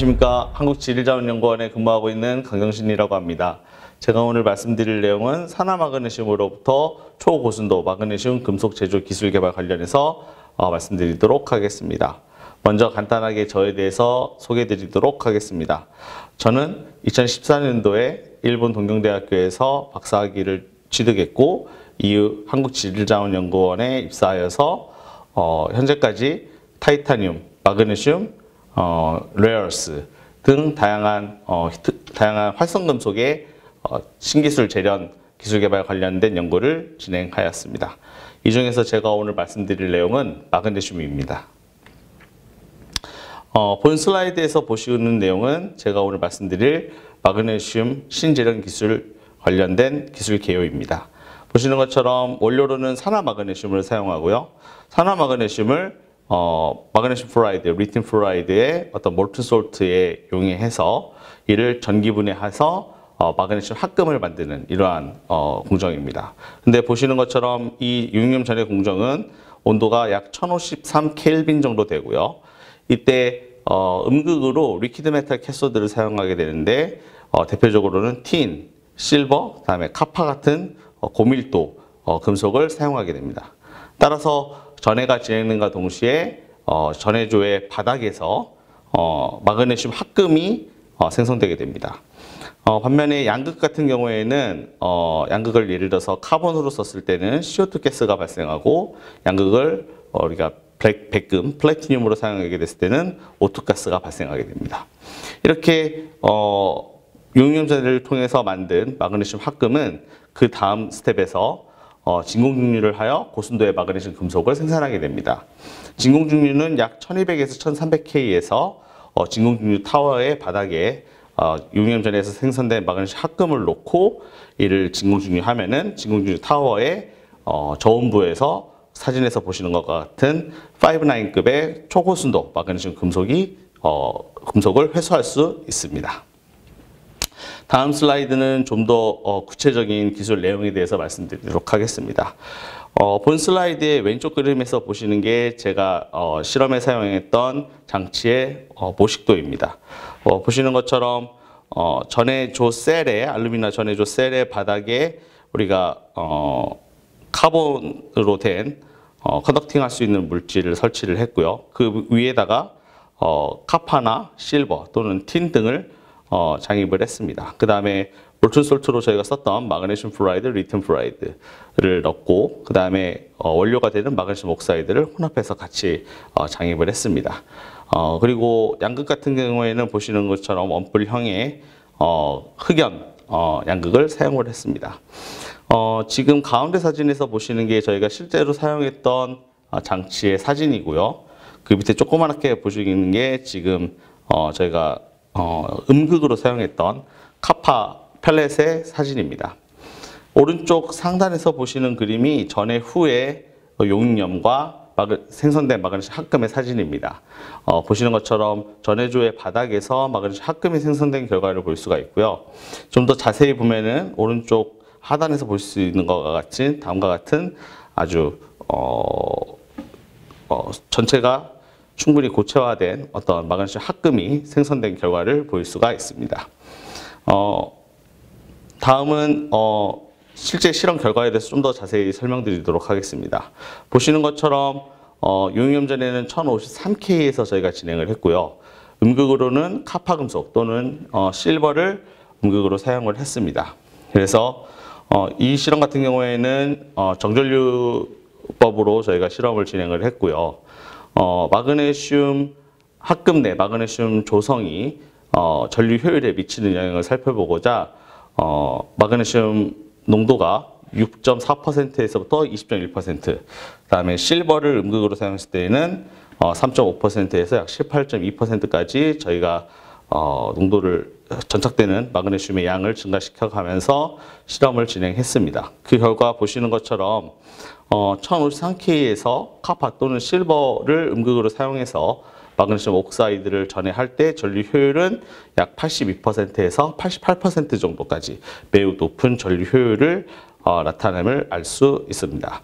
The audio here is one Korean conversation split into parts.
안녕하십니까. 한국지질자원연구원에 근무하고 있는 강경신이라고 합니다. 제가 오늘 말씀드릴 내용은 산화마그네슘으로부터 초고순도 마그네슘 금속 제조 기술 개발 관련해서 말씀드리도록 하겠습니다. 먼저 간단하게 저에 대해서 소개해드리도록 하겠습니다. 저는 2014년도에 일본 동경대학교에서 박사학위를 취득했고 이후 한국지질자원연구원에 입사하여서 현재까지 타이타늄, 마그네슘, 레어스 등 다양한 활성금속의 신기술 재련 기술 개발 관련된 연구를 진행하였습니다. 이 중에서 제가 오늘 말씀드릴 내용은 마그네슘입니다. 본 슬라이드에서 보시는 내용은 제가 오늘 말씀드릴 마그네슘 신재련 기술 관련된 기술 개요입니다. 보시는 것처럼 원료로는 산화마그네슘을 사용하고요. 산화마그네슘을 마그네슘 플로라이드, 리튬 플로라이드의 어떤 몰튼 솔트에 용해해서 이를 전기분해해서 마그네슘 합금을 만드는 이러한 공정입니다. 근데 보시는 것처럼 이 육염 전의 공정은 온도가 약 1053 켈빈 정도 되고요. 이때 음극으로 리퀴드 메탈 캐소드를 사용하게 되는데 대표적으로는 틴, 실버, 그다음에 카파 같은 고밀도 금속을 사용하게 됩니다. 따라서 전해가 진행된과 동시에 전해조의 바닥에서 마그네슘 합금이 생성되게 됩니다. 반면에 양극 같은 경우에는 양극을 예를 들어서 카본으로 썼을 때는 CO2 가스가 발생하고 양극을 우리가 백금, 플래티늄으로 사용하게 됐을 때는 O2 가스가 발생하게 됩니다. 이렇게 용융전해를 통해서 만든 마그네슘 합금은 그 다음 스텝에서 진공중류를 하여 고순도의 마그네슘 금속을 생산하게 됩니다. 진공중류는 약 1200에서 1300K에서 진공중류 타워의 바닥에 용융전해에서 생산된 마그네슘 합금을 놓고 이를 진공중류하면은 진공중류 타워의 저온부에서 사진에서 보시는 것과 같은 59급의 초고순도 마그네슘 금속을 회수할 수 있습니다. 다음 슬라이드는 좀 더 구체적인 기술 내용에 대해서 말씀드리도록 하겠습니다. 본 슬라이드의 왼쪽 그림에서 보시는 게 제가 실험에 사용했던 장치의 모식도입니다. 보시는 것처럼 전해조 셀의 알루미늄 전해조 셀의 바닥에 우리가 카본으로 된 컨덕팅 할 수 있는 물질을 설치를 했고요. 그 위에다가 카파나 실버 또는 틴 등을 장입을 했습니다. 그 다음에 몰튼 솔트로 저희가 썼던 마그네슘 플로라이드, 리튬 플로라이드를 넣고 그 다음에 원료가 되는 마그네슘 옥사이드를 혼합해서 같이 장입을 했습니다. 그리고 양극 같은 경우에는 보시는 것처럼 원뿔형의 흑연 양극을 사용을 했습니다. 지금 가운데 사진에서 보시는 게 저희가 실제로 사용했던 장치의 사진이고요. 그 밑에 조그맣게 보시는 게 지금 저희가 음극으로 사용했던 카파 펠렛의 사진입니다. 오른쪽 상단에서 보시는 그림이 전해 후의 용융염과 생성된 마그네슘 합금의 사진입니다. 보시는 것처럼 전해조의 바닥에서 마그네슘 합금이 생성된 결과를 볼 수가 있고요. 좀 더 자세히 보면은 오른쪽 하단에서 볼 수 있는 것과 같은 다음과 같은 아주 전체가 충분히 고체화된 어떤 마그네슘 합금이 생성된 결과를 볼 수가 있습니다. 다음은 실제 실험 결과에 대해서 좀 더 자세히 설명드리도록 하겠습니다. 보시는 것처럼 용융염전에는 1053K에서 저희가 진행을 했고요. 음극으로는 카파 금속 또는 실버를 음극으로 사용을 했습니다. 그래서 이 실험 같은 경우에는 정전류법으로 저희가 실험을 진행을 했고요. 마그네슘 합금 내 마그네슘 조성이 전류 효율에 미치는 영향을 살펴보고자 마그네슘 농도가 6.4%에서부터 20.1%, 그다음에 실버를 음극으로 사용했을 때에는 3.5%에서 약 18.2%까지 저희가 농도를 전착되는 마그네슘의 양을 증가시켜 가면서 실험을 진행했습니다. 그 결과 보시는 것처럼 1053K에서 카파 또는 실버를 음극으로 사용해서 마그네슘 옥사이드를 전해할 때 전류 효율은 약 82%에서 88% 정도까지 매우 높은 전류 효율을 나타남을 알 수 있습니다.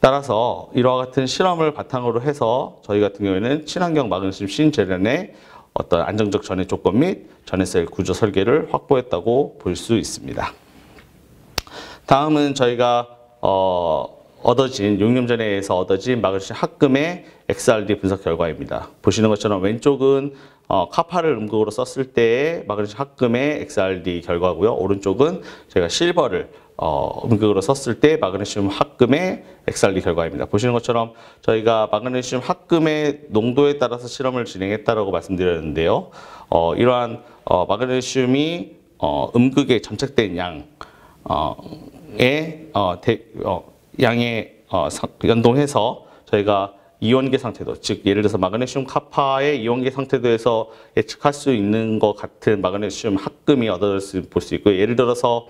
따라서 이와 같은 실험을 바탕으로 해서 저희 같은 경우에는 친환경 마그네슘 신재련의 어떤 안정적 전해 조건 및 전해셀 구조 설계를 확보했다고 볼 수 있습니다. 다음은 저희가 얻어진 6년 전에 의해서 얻어진 마그네슘 합금의 XRD 분석 결과입니다. 보시는 것처럼 왼쪽은 카파를 음극으로 썼을 때의 마그네슘 합금의 XRD 결과고요. 오른쪽은 저희가 실버를 음극으로 썼을 때 마그네슘 합금의 XRD 결과입니다. 보시는 것처럼 저희가 마그네슘 합금의 농도에 따라서 실험을 진행했다라고 말씀드렸는데요. 이러한 마그네슘이 음극에 점착된 양에 연동해서 저희가 이온계 상태도, 즉 예를 들어서 마그네슘 카파의 이온계 상태도에서 예측할 수 있는 것 같은 마그네슘 합금이 얻어질 볼 수 있고요. 예를 들어서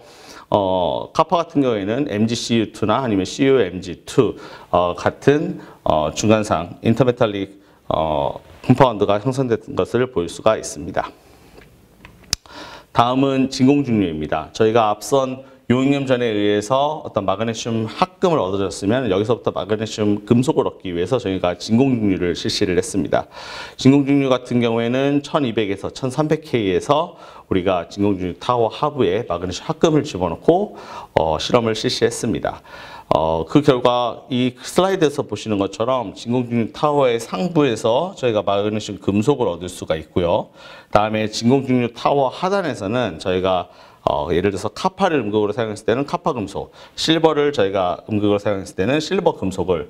카파 같은 경우에는 MgCu2나 아니면 CuMg2 같은 중간상 인터메탈릭 컴파운드가 형성된 것을 볼 수가 있습니다. 다음은 진공중류입니다. 저희가 앞선 용융염 전에 의해서 어떤 마그네슘 합금을 얻어졌으면 여기서부터 마그네슘 금속을 얻기 위해서 저희가 진공중류를 실시를 했습니다. 진공중류 같은 경우에는 1200에서 1300K에서 우리가 진공중류 타워 하부에 마그네슘 합금을 집어넣고 실험을 실시했습니다. 그 결과 이 슬라이드에서 보시는 것처럼 진공중류 타워의 상부에서 저희가 마그네슘 금속을 얻을 수가 있고요. 다음에 진공중류 타워 하단에서는 저희가 예를 들어서 카파를 음극으로 사용했을 때는 카파 금속, 실버를 저희가 음극으로 사용했을 때는 실버 금속을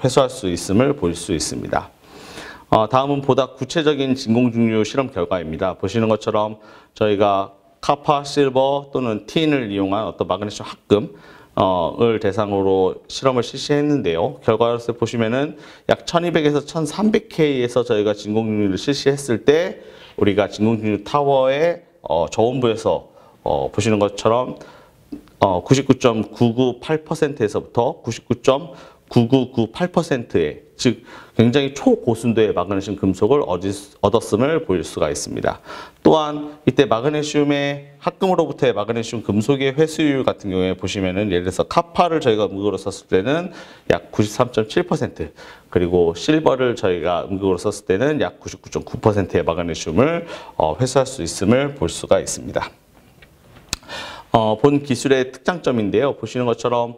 회수할 수 있음을 볼 수 있습니다. 다음은 보다 구체적인 진공중류 실험 결과입니다. 보시는 것처럼 저희가 카파, 실버 또는 틴을 이용한 어떤 마그네슘 합금을 대상으로 실험을 실시했는데요. 결과를 보시면은 약 1200에서 1300K에서 저희가 진공중류를 실시했을 때 우리가 진공중류 타워의 저온부에서 보시는 것처럼 99.998%에서부터 99.9998%의 즉 굉장히 초고순도의 마그네슘 금속을 얻었음을 볼 수가 있습니다. 또한 이때 마그네슘의 합금으로부터의 마그네슘 금속의 회수율 같은 경우에 보시면은 예를 들어서 카파를 저희가 음극으로 썼을 때는 약 93.7% 그리고 실버를 저희가 음극으로 썼을 때는 약 99.9%의 마그네슘을 회수할 수 있음을 볼 수가 있습니다. 본 기술의 특장점인데요. 보시는 것처럼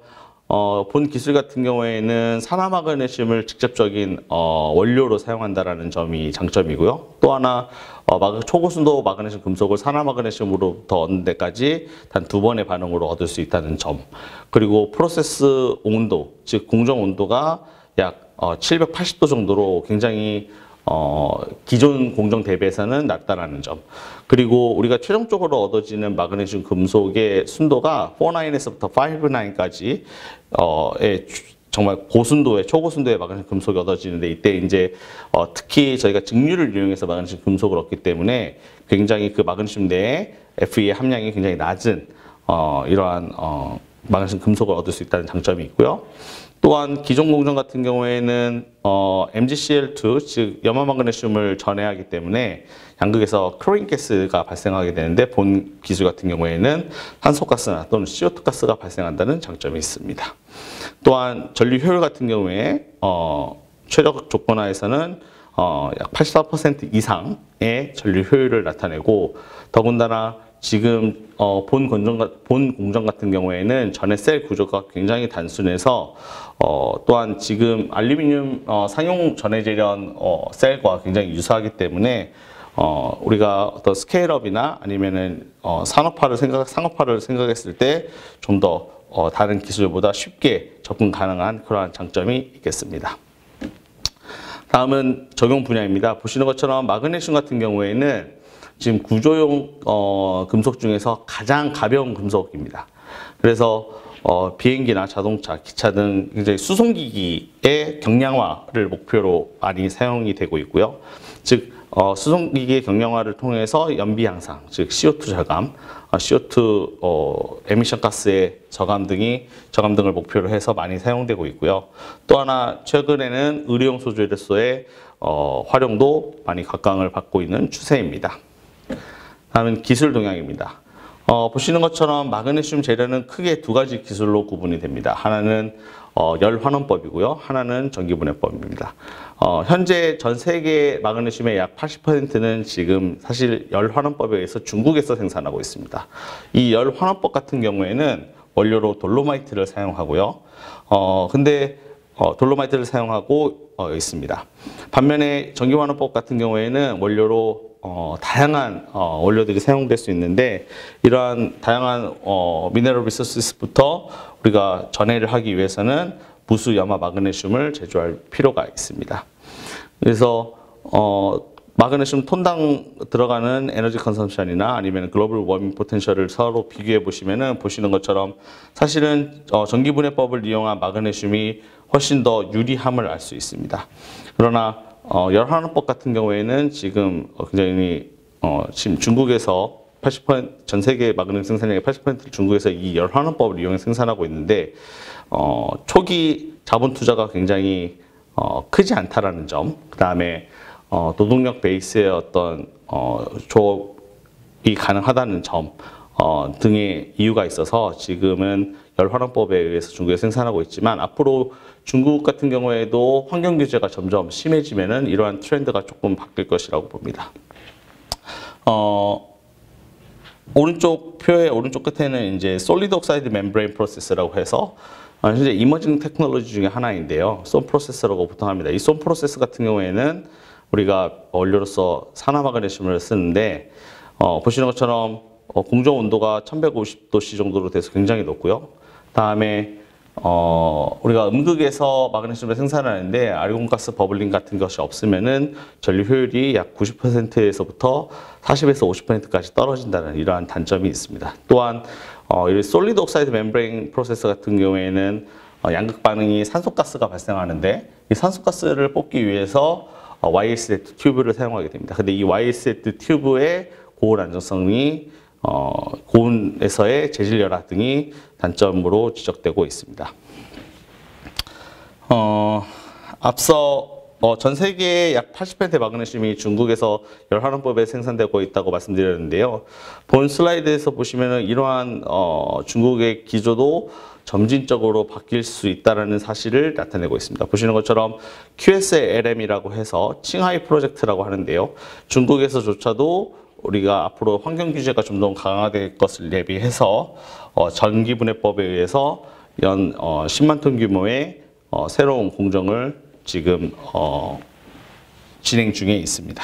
본 기술 같은 경우에는 산화마그네슘을 직접적인 원료로 사용한다는 점이 장점이고요. 또 하나 초고순도 마그네슘 금속을 산화마그네슘으로부터 얻는 데까지 단 2번의 반응으로 얻을 수 있다는 점. 그리고 프로세스 온도, 즉 공정 온도가 약 780도 정도로 굉장히 기존 공정 대비해서는 낮다라는 점. 그리고 우리가 최종적으로 얻어지는 마그네슘 금속의 순도가 49에서부터 59까지 정말 고순도의 초고순도의 마그네슘 금속이 얻어지는데 이때 이제 특히 저희가 증류를 이용해서 마그네슘 금속을 얻기 때문에 굉장히 그 마그네슘 내에 Fe의 함량이 굉장히 낮은 이러한 마그네슘 금속을 얻을 수 있다는 장점이 있고요. 또한 기존 공정 같은 경우에는 MgCl2 즉 염화마그네슘을 전해하기 때문에 양극에서 클로린 가스가 발생하게 되는데 본 기술 같은 경우에는 산소가스나 또는 CO2 가스가 발생한다는 장점이 있습니다. 또한 전류 효율 같은 경우에 최적 조건하에서는 약 84% 이상의 전류 효율을 나타내고 더군다나 지금 본 공정 같은 경우에는 전해 셀 구조가 굉장히 단순해서 또한 지금 알루미늄 상용 전해 재련 셀과 굉장히 유사하기 때문에 우리가 어떤 스케일업이나 아니면은 상업화를 생각했을 때 좀 더 다른 기술보다 쉽게 접근 가능한 그러한 장점이 있겠습니다. 다음은 적용 분야입니다. 보시는 것처럼 마그네슘 같은 경우에는 지금 구조용 금속 중에서 가장 가벼운 금속입니다. 그래서 비행기나 자동차, 기차 등 굉장히 수송기기의 경량화를 목표로 많이 사용이 되고 있고요. 즉 수송기기의 경량화를 통해서 연비 향상, 즉 CO2 절감, CO2 에미션 가스의 저감 등을 목표로 해서 많이 사용되고 있고요. 또 하나 최근에는 의료용 소재로서의 활용도 많이 각광을 받고 있는 추세입니다. 다음은 기술 동향입니다. 보시는 것처럼 마그네슘 재련은 크게 두 가지 기술로 구분이 됩니다. 하나는 열환원법이고요. 하나는 전기분해법입니다. 현재 전 세계 마그네슘의 약 80%는 지금 사실 열환원법에 의해서 중국에서 생산하고 있습니다. 이 열환원법 같은 경우에는 원료로 돌로마이트를 사용하고요. 근데 돌로마이트를 사용하고 있습니다. 반면에 전기환원법 같은 경우에는 원료로 다양한 원료들이 사용될 수 있는데 이러한 다양한 미네랄 리소스부터 우리가 전해를 하기 위해서는 무수 염화 마그네슘을 제조할 필요가 있습니다. 그래서 마그네슘 톤당 들어가는 에너지 컨섬션이나 아니면 글로벌 워밍 포텐셜을 서로 비교해 보시면은 보시는 것처럼 사실은 전기분해법을 이용한 마그네슘이 훨씬 더 유리함을 알 수 있습니다. 그러나 열환원법 같은 경우에는 지금 굉장히 지금 중국에서 80%, 전 세계 마그네슘 생산량의 80%를 중국에서 이 열환원법을 이용해 생산하고 있는데 초기 자본 투자가 굉장히 크지 않다라는 점, 그 다음에 노동력 베이스의 어떤 조업이 가능하다는 점 등의 이유가 있어서 지금은 열환원법에 의해서 중국에 생산하고 있지만 앞으로 중국 같은 경우에도 환경 규제가 점점 심해지면은 이러한 트렌드가 조금 바뀔 것이라고 봅니다. 오른쪽 표의 오른쪽 끝에는 이제 솔리드 옥사이드 멤브레인 프로세스라고 해서 현재 이머징 테크놀로지 중에 하나인데요. 솜 프로세서라고 보통 합니다. 이 솜 프로세스 같은 경우에는 우리가 원료로서 산화마그네슘을 쓰는데 보시는 것처럼 공정 온도가 1150도씨 정도로 돼서 굉장히 높고요. 다음에 우리가 음극에서 마그네슘을 생산하는데 아르곤가스 버블링 같은 것이 없으면은 전류 효율이 약 90%에서부터 40에서 50%까지 떨어진다는 이러한 단점이 있습니다. 또한 이 솔리드 옥사이드 멤브레인 프로세스 같은 경우에는 양극 반응이 산소가스가 발생하는데 이 산소가스를 뽑기 위해서 YSZ 튜브를 사용하게 됩니다. 근데 이 YSZ 튜브의 고온 안정성이 고온에서의 재질열화 등이 단점으로 지적되고 있습니다. 앞서 전 세계의 약 80%의 마그네슘이 중국에서 열환원법에 생산되고 있다고 말씀드렸는데요. 본 슬라이드에서 보시면은 이러한 중국의 기조도 점진적으로 바뀔 수 있다는 사실을 나타내고 있습니다. 보시는 것처럼 QSLM이라고 해서 칭하이 프로젝트라고 하는데요. 중국에서조차도 우리가 앞으로 환경 규제가 좀 더 강화될 것을 대비해서 전기분해법에 의해서 연 10만 톤 규모의 새로운 공정을 지금 진행 중에 있습니다.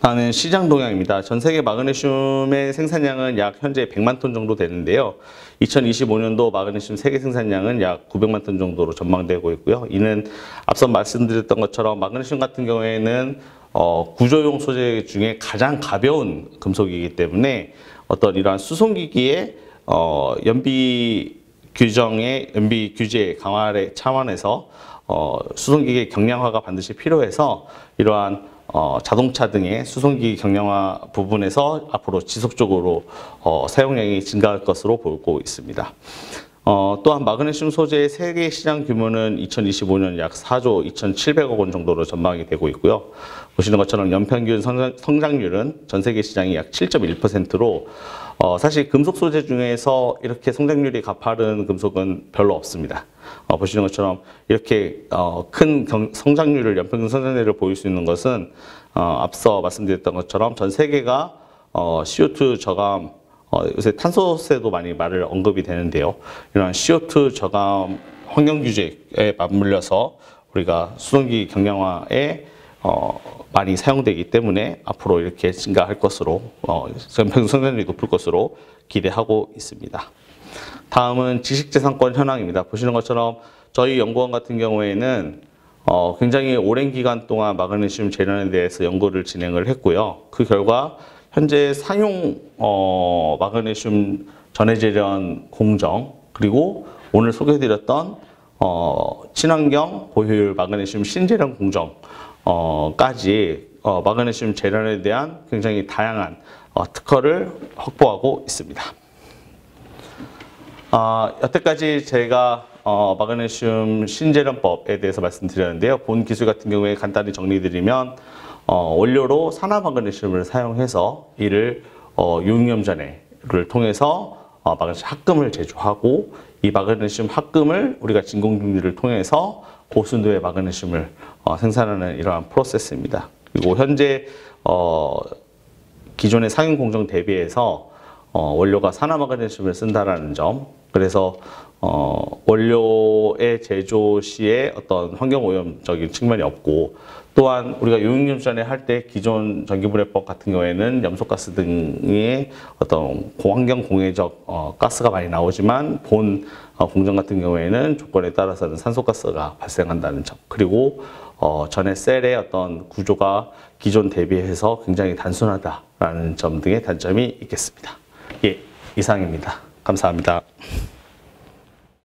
다음은 시장 동향입니다. 전 세계 마그네슘의 생산량은 약 현재 100만 톤 정도 되는데요. 2025년도 마그네슘 세계 생산량은 약 900만 톤 정도로 전망되고 있고요. 이는 앞서 말씀드렸던 것처럼 마그네슘 같은 경우에는 구조용 소재 중에 가장 가벼운 금속이기 때문에 어떤 이러한 수송기기의 연비 규제 강화의 차원에서 수송기기 경량화가 반드시 필요해서 이러한 자동차 등의 수송기기 경량화 부분에서 앞으로 지속적으로 사용량이 증가할 것으로 보고 있습니다. 또한 마그네슘 소재의 세계 시장 규모는 2025년 약 4조 2,700억 원 정도로 전망이 되고 있고요. 보시는 것처럼 연평균 성장률은 전 세계 시장이 약 7.1%로 사실 금속 소재 중에서 이렇게 성장률이 가파른 금속은 별로 없습니다. 보시는 것처럼 이렇게 큰 성장률을 연평균 성장률을 보일 수 있는 것은 앞서 말씀드렸던 것처럼 전 세계가 CO2 저감 요새 탄소세도 많이 말을 언급이 되는데요. 이런 CO2 저감 환경 규제에 맞물려서 우리가 수송기 경량화에 많이 사용되기 때문에 앞으로 이렇게 증가할 것으로 연평균 성장률이 높을 것으로 기대하고 있습니다. 다음은 지식재산권 현황입니다. 보시는 것처럼 저희 연구원 같은 경우에는 굉장히 오랜 기간 동안 마그네슘 재련에 대해서 연구를 진행을 했고요. 그 결과 현재 상용 마그네슘 전해재련 공정 그리고 오늘 소개해드렸던 친환경 고효율 마그네슘 신재련 공정까지 마그네슘 재련에 대한 굉장히 다양한 특허를 확보하고 있습니다. 여태까지 제가 마그네슘 신재련법에 대해서 말씀드렸는데요. 본 기술 같은 경우에 간단히 정리드리면 원료로 산화 마그네슘을 사용해서 이를 유용염 전해를 통해서 마그네슘 합금을 제조하고 이 마그네슘 합금을 우리가 진공중지를 통해서 고순도의 마그네슘을 생산하는 이러한 프로세스입니다. 그리고 현재 기존의 상용 공정 대비해서 원료가 산화마그네슘을 쓴다라는 점, 그래서 원료의 제조 시에 어떤 환경오염적인 측면이 없고, 또한 우리가 유흥염전에 할 때 기존 전기분해법 같은 경우에는 염소가스 등의 어떤 고환경 공해적 가스가 많이 나오지만 본 공정 같은 경우에는 조건에 따라서는 산소가스가 발생한다는 점, 그리고 전해 셀의 어떤 구조가 기존 대비해서 굉장히 단순하다라는 점 등의 단점이 있겠습니다. 예, 이상입니다. 감사합니다.